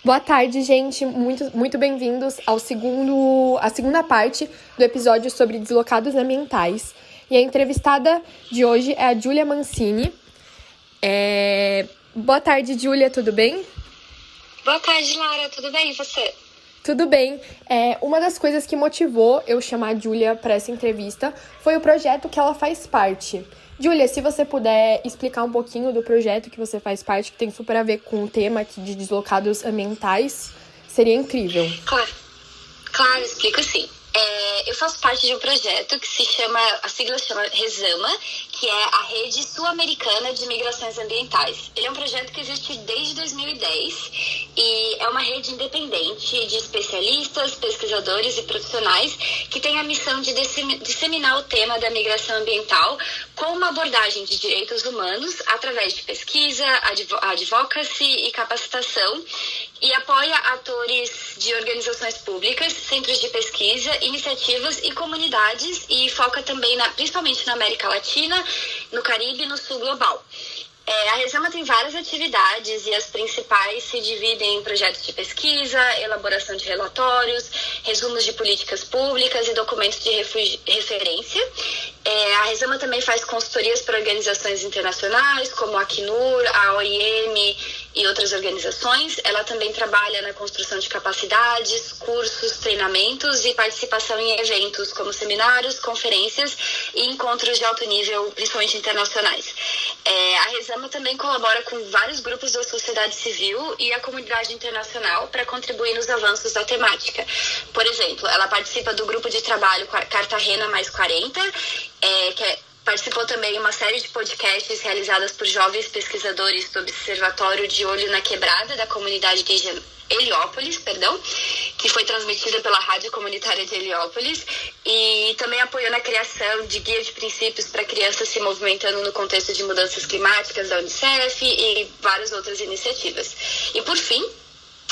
Boa tarde, gente. Muito bem-vindos à segunda parte do episódio sobre deslocados ambientais. E a entrevistada de hoje é a Júlia Mancini. Boa tarde, Júlia, tudo bem? Boa tarde, Lara. Tudo bem? E você? Tudo bem. Uma das coisas que motivou eu chamar a Júlia para essa entrevista foi o projeto que ela faz parte. Júlia, se você puder explicar um pouquinho do projeto que você faz parte, que tem super a ver com o tema aqui de deslocados ambientais, seria incrível. Claro, explico sim. Eu faço parte de um projeto que a sigla chama RESAMA, que é a Rede Sul-Americana de Migrações Ambientais. Ele é um projeto que existe desde 2010 e é uma rede independente de especialistas, pesquisadores e profissionais que tem a missão de disseminar o tema da migração ambiental com uma abordagem de direitos humanos através de pesquisa, advocacy e capacitação, e apoia atores de organizações públicas, centros de pesquisa, iniciativas e comunidades, e foca também principalmente na América Latina, no Caribe e no Sul global. A RESAMA tem várias atividades e as principais se dividem em projetos de pesquisa, elaboração de relatórios, resumos de políticas públicas e documentos de referência. A RESAMA também faz consultorias para organizações internacionais, como a Acnur, a OIM e outras organizações. Ela também trabalha na construção de capacidades, cursos, treinamentos e participação em eventos como seminários, conferências e encontros de alto nível, principalmente internacionais. A RESAMA também colabora com vários grupos da sociedade civil e a comunidade internacional para contribuir nos avanços da temática. Por exemplo, ela participa do grupo de trabalho Cartagena Mais 40, participou também de uma série de podcasts realizadas por jovens pesquisadores do Observatório de Olho na Quebrada da comunidade de Heliópolis, que foi transmitida pela Rádio Comunitária de Heliópolis, e também apoiou na criação de guia de princípios para crianças se movimentando no contexto de mudanças climáticas da Unicef e várias outras iniciativas. E por fim,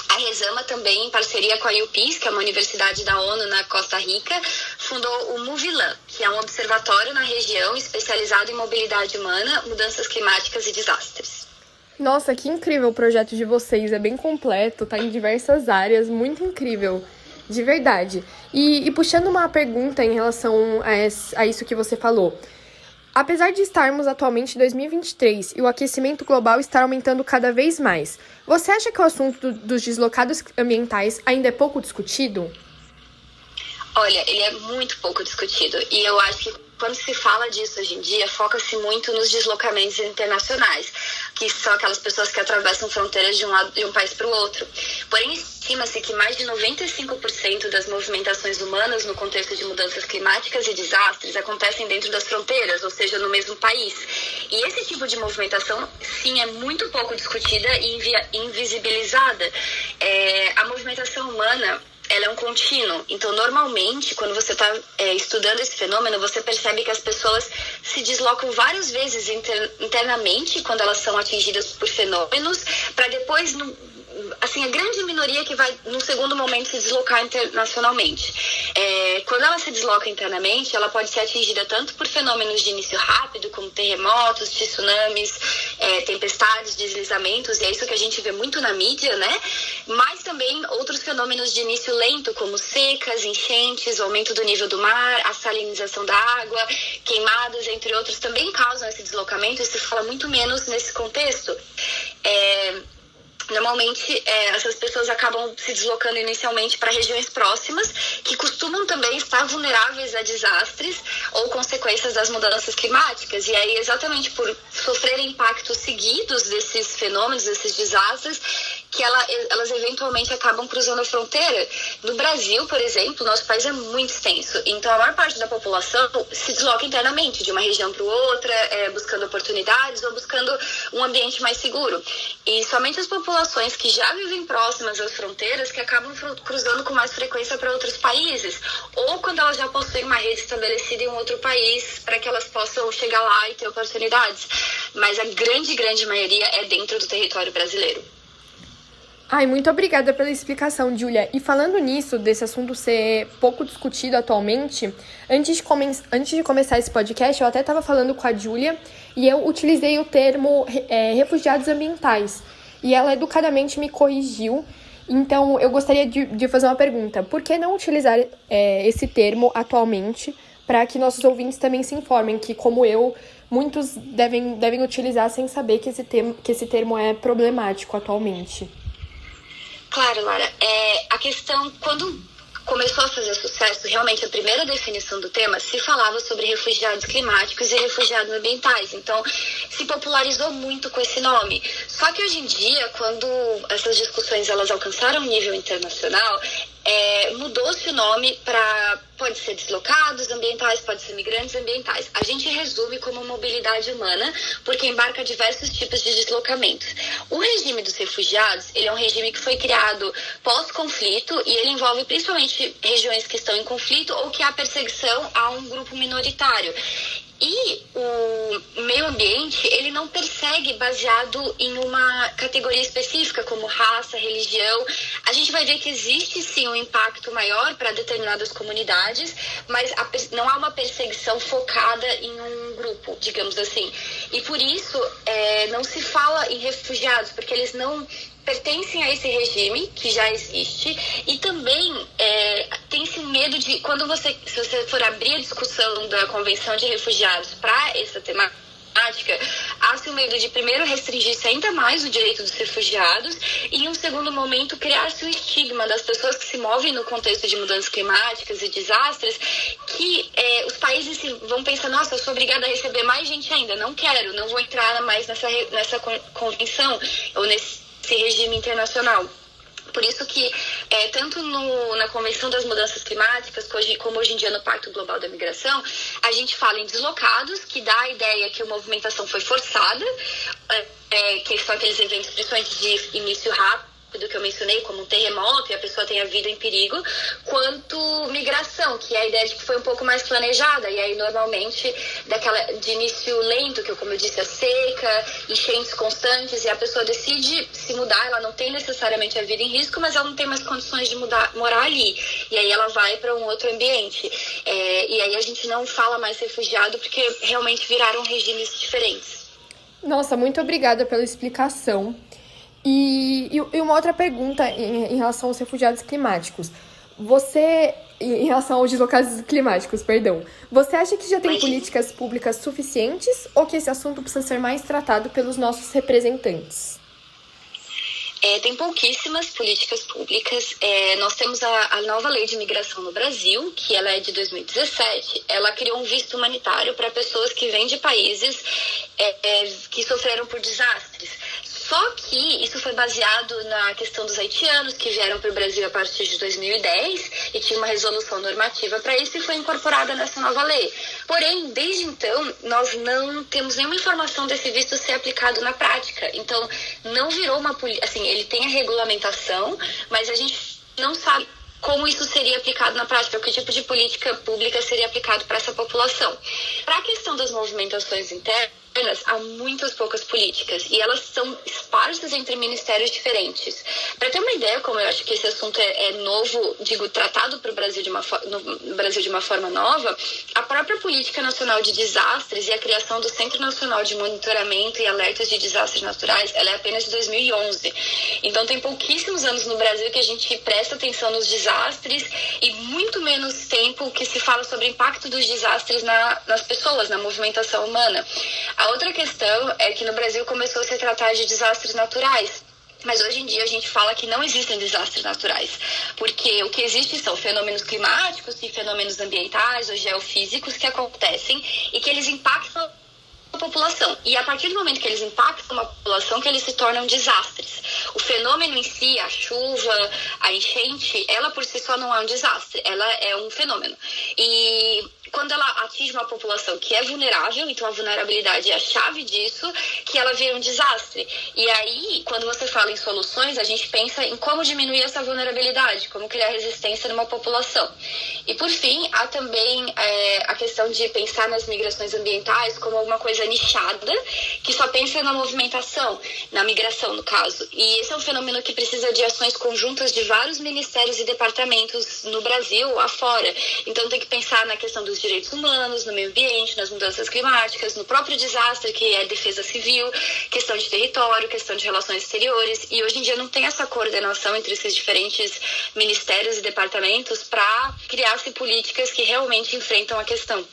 a RESAMA também, em parceria com a UPIS, que é uma universidade da ONU na Costa Rica, fundou o MOVILAN, que é um observatório na região especializado em mobilidade humana, mudanças climáticas e desastres. Nossa, que incrível o projeto de vocês, é bem completo, tá em diversas áreas, muito incrível, de verdade. E puxando uma pergunta em relação a isso que você falou. Apesar de estarmos atualmente em 2023 e o aquecimento global está aumentando cada vez mais, você acha que o assunto dos deslocados ambientais ainda é pouco discutido? Olha, ele é muito pouco discutido e eu acho que quando se fala disso hoje em dia, foca-se muito nos deslocamentos internacionais, que são aquelas pessoas que atravessam fronteiras de um país para o outro. Porém, estima-se que mais de 95% das movimentações humanas no contexto de mudanças climáticas e desastres acontecem dentro das fronteiras, ou seja, no mesmo país. E esse tipo de movimentação, sim, é muito pouco discutida e invisibilizada. A movimentação humana, ela é um contínuo. Então, normalmente, quando você está estudando esse fenômeno, você percebe que as pessoas se deslocam várias vezes internamente quando elas são atingidas por fenômenos, para depois, a grande minoria que vai, no segundo momento, se deslocar internacionalmente. Quando ela se desloca internamente, ela pode ser atingida tanto por fenômenos de início rápido, como terremotos, tsunamis, tempestades, deslizamentos, e é isso que a gente vê muito na mídia, né? Mas também outros fenômenos de início lento, como secas, enchentes, aumento do nível do mar, a salinização da água, queimadas, entre outros, também causam esse deslocamento, e se fala muito menos nesse contexto. Normalmente, essas pessoas acabam se deslocando inicialmente para regiões próximas, que costumam também estar vulneráveis a desastres ou consequências das mudanças climáticas. E aí, exatamente por sofrerem impactos seguidos desses fenômenos, desses desastres, que elas eventualmente acabam cruzando a fronteira. No Brasil, por exemplo, nosso país é muito extenso. Então, a maior parte da população se desloca internamente, de uma região para outra, buscando oportunidades ou buscando um ambiente mais seguro. E somente as populações que já vivem próximas às fronteiras que acabam cruzando com mais frequência para outros países, ou quando elas já possuem uma rede estabelecida em um outro país para que elas possam chegar lá e ter oportunidades. Mas a grande maioria é dentro do território brasileiro. Muito obrigada pela explicação, Júlia. E falando nisso, desse assunto ser pouco discutido atualmente, antes de começar esse podcast, eu até estava falando com a Júlia e eu utilizei o termo refugiados ambientais. E ela educadamente me corrigiu Então, eu gostaria de fazer uma pergunta. Por que não utilizar esse termo atualmente para que nossos ouvintes também se informem que, como eu, muitos devem utilizar sem saber que esse termo é problemático atualmente? Claro, Lara. A questão, quando começou a fazer sucesso, realmente a primeira definição do tema se falava sobre refugiados climáticos e refugiados ambientais. Então, se popularizou muito com esse nome. Só que hoje em dia, quando essas discussões elas alcançaram um nível internacional, mudou-se o nome para, pode ser deslocados ambientais, pode ser migrantes ambientais. A gente resume como mobilidade humana, porque embarca diversos tipos de deslocamentos. O regime dos refugiados, ele é um regime que foi criado pós-conflito e ele envolve principalmente regiões que estão em conflito ou que há perseguição a um grupo minoritário. E o meio ambiente, ele não persegue baseado em uma categoria específica, como raça, religião. A gente vai ver que existe, sim, um impacto maior para determinadas comunidades, mas não há uma perseguição focada em um grupo, digamos assim. E por isso, não se fala em refugiados, porque eles não pertencem a esse regime que já existe, e também tem-se medo de, se você for abrir a discussão da Convenção de Refugiados para essa temática, há-se o medo de primeiro restringir-se ainda mais o direito dos refugiados e, em um segundo momento, criar-se um estigma das pessoas que se movem no contexto de mudanças climáticas e desastres, que os países vão pensar, nossa, eu sou obrigada a receber mais gente ainda, não quero, não vou entrar mais nessa convenção ou nesse regime internacional. Por isso que, tanto na Convenção das Mudanças Climáticas, como hoje em dia no Pacto Global da Migração, a gente fala em deslocados, que dá a ideia que a movimentação foi forçada, que são aqueles eventos, principalmente de início rápido, que eu mencionei, como um terremoto, e a pessoa tem a vida em perigo, quanto migração, que é a ideia de que foi um pouco mais planejada, e aí normalmente de início lento, que como eu disse, a seca, enchentes constantes, e a pessoa decide se mudar, ela não tem necessariamente a vida em risco, mas ela não tem mais condições de morar ali, e aí ela vai para um outro ambiente. E aí a gente não fala mais refugiado, porque realmente viraram regimes diferentes. Nossa, muito obrigada pela explicação. E uma outra pergunta em relação aos refugiados climáticos. Em relação aos deslocados climáticos, perdão. Você acha que já tem políticas públicas suficientes ou que esse assunto precisa ser mais tratado pelos nossos representantes? Tem pouquíssimas políticas públicas. Nós temos a nova lei de imigração no Brasil, que ela é de 2017. Ela criou um visto humanitário para pessoas que vêm de países que sofreram por desastres. Só que isso foi baseado na questão dos haitianos que vieram para o Brasil a partir de 2010 e tinha uma resolução normativa para isso e foi incorporada nessa nova lei. Porém, desde então, nós não temos nenhuma informação desse visto ser aplicado na prática. Então, não virou ele tem a regulamentação, mas a gente não sabe como isso seria aplicado na prática, que tipo de política pública seria aplicado para essa população. Para a questão das movimentações internas, há muitas poucas políticas e elas são esparsas entre ministérios diferentes. Para ter uma ideia, como eu acho que esse assunto é novo, tratado para o Brasil no Brasil de uma forma nova, a própria Política Nacional de Desastres e a criação do Centro Nacional de Monitoramento e Alertas de Desastres Naturais, ela é apenas de 2011. Então tem pouquíssimos anos no Brasil que a gente presta atenção nos desastres e muito menos tempo que se fala sobre o impacto dos desastres nas pessoas, na movimentação humana. A outra questão é que no Brasil começou a se tratar de desastres naturais. Mas hoje em dia a gente fala que não existem desastres naturais, porque o que existe são fenômenos climáticos e fenômenos ambientais ou geofísicos que acontecem e que eles impactam a população. E a partir do momento que eles impactam a população, que eles se tornam desastres. O fenômeno em si, a chuva, a enchente, ela por si só não é um desastre, ela é um fenômeno. E quando ela atinge uma população que é vulnerável, então a vulnerabilidade é a chave disso, que ela vira um desastre. E aí, quando você fala em soluções, a gente pensa em como diminuir essa vulnerabilidade, como criar resistência numa população. E por fim, há também a questão de pensar nas migrações ambientais como alguma coisa nichada, que só pensa na movimentação, na migração no caso. E esse é um fenômeno que precisa de ações conjuntas de vários ministérios e departamentos no Brasil, afora. Então tem que pensar na questão dos direitos humanos, no meio ambiente, nas mudanças climáticas, no próprio desastre, que é defesa civil, questão de território, questão de relações exteriores. E hoje em dia não tem essa coordenação entre esses diferentes ministérios e departamentos para criar-se políticas que realmente enfrentam a questão.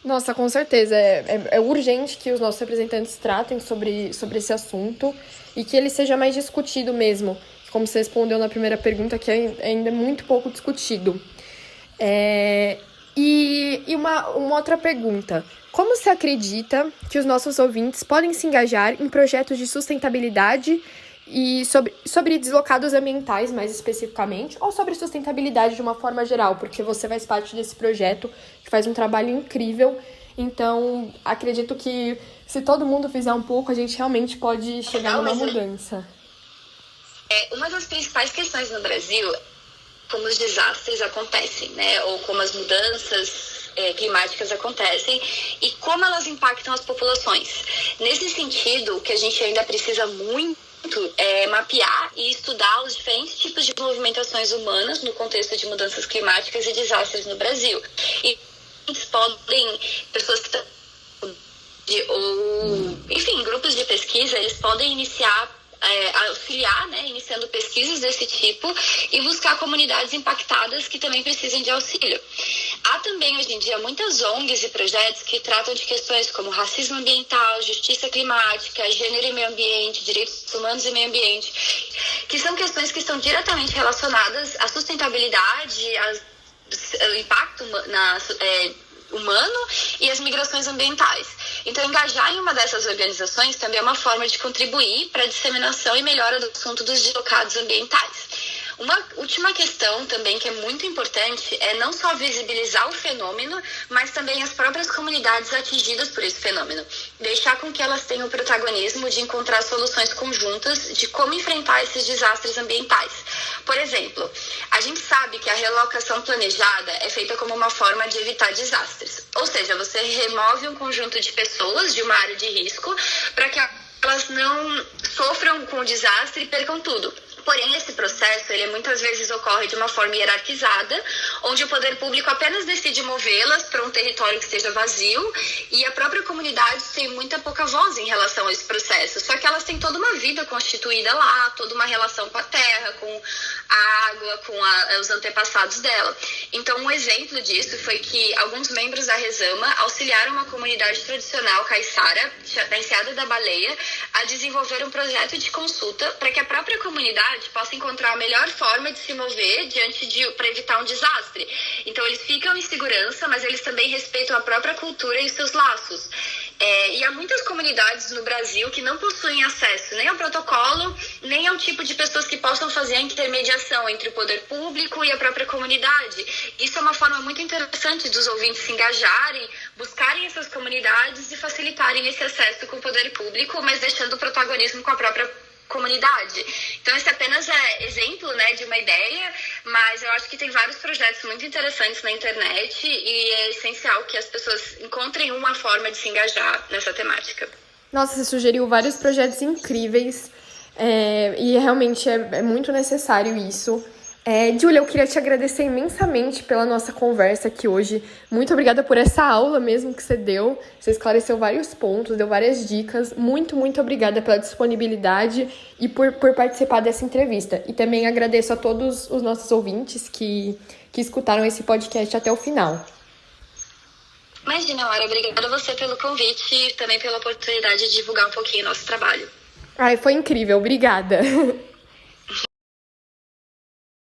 Nossa, com certeza. É urgente que os nossos representantes tratem sobre esse assunto e que ele seja mais discutido mesmo. Como você respondeu na primeira pergunta, que ainda é muito pouco discutido. E uma outra pergunta. Como você acredita que os nossos ouvintes podem se engajar em projetos de sustentabilidade e sobre deslocados ambientais, mais especificamente, ou sobre sustentabilidade de uma forma geral? Porque você faz parte desse projeto, que faz um trabalho incrível. Então, acredito que se todo mundo fizer um pouco, a gente realmente pode chegar numa mudança. Uma das principais questões no Brasil é como os desastres acontecem, né? Ou como as mudanças climáticas acontecem e como elas impactam as populações. Nesse sentido, o que a gente ainda precisa muito é mapear e estudar os diferentes tipos de movimentações humanas no contexto de mudanças climáticas e desastres no Brasil. E pessoas que estão enfim, grupos de pesquisa, eles podem auxiliar, né, iniciando pesquisas desse tipo e buscar comunidades impactadas que também precisem de auxílio. Há também, hoje em dia, muitas ONGs e projetos que tratam de questões como racismo ambiental, justiça climática, gênero e meio ambiente, direitos humanos e meio ambiente, que são questões que estão diretamente relacionadas à sustentabilidade, ao impacto humano e às migrações ambientais. Então, engajar em uma dessas organizações também é uma forma de contribuir para a disseminação e melhora do assunto dos deslocados ambientais. Uma última questão também que é muito importante é não só visibilizar o fenômeno, mas também as próprias comunidades atingidas por esse fenômeno. Deixar com que elas tenham o protagonismo de encontrar soluções conjuntas de como enfrentar esses desastres ambientais. Por exemplo, a gente sabe que a relocação planejada é feita como uma forma de evitar desastres. Ou seja, você remove um conjunto de pessoas de uma área de risco para que elas não sofram com o desastre e percam tudo. Porém, esse processo, ele muitas vezes ocorre de uma forma hierarquizada, onde o poder público apenas decide movê-las para um território que esteja vazio e a própria comunidade tem muita pouca voz em relação a esse processo. Só que elas têm toda uma vida constituída lá, toda uma relação com a terra, com a água, com os antepassados dela. Então, um exemplo disso foi que alguns membros da Resama auxiliaram uma comunidade tradicional caiçara, da Enseada da Baleia, a desenvolver um projeto de consulta para que a própria comunidade possa encontrar a melhor forma de se mover para evitar um desastre. Então, eles ficam em segurança, mas eles também respeitam a própria cultura e os seus laços. E há muitas comunidades no Brasil que não possuem acesso nem ao protocolo, nem ao tipo de pessoas que possam fazer a intermediação entre o poder público e a própria comunidade. Isso é uma forma muito interessante dos ouvintes se engajarem, buscarem essas comunidades e facilitarem esse acesso com o poder público, mas deixando o protagonismo com a própria comunidade. Então, esse apenas é exemplo, né, de uma ideia, mas eu acho que tem vários projetos muito interessantes na internet e é essencial que as pessoas encontrem uma forma de se engajar nessa temática. Nossa, você sugeriu vários projetos incríveis e realmente é muito necessário isso. Júlia, eu queria te agradecer imensamente pela nossa conversa aqui hoje. Muito obrigada por essa aula mesmo que você deu. Você esclareceu vários pontos, deu várias dicas. Muito, muito obrigada pela disponibilidade e por participar dessa entrevista. E também agradeço a todos os nossos ouvintes que escutaram esse podcast até o final. Imagina, Laura, obrigada a você pelo convite e também pela oportunidade de divulgar um pouquinho o nosso trabalho. Ai, foi incrível. Obrigada.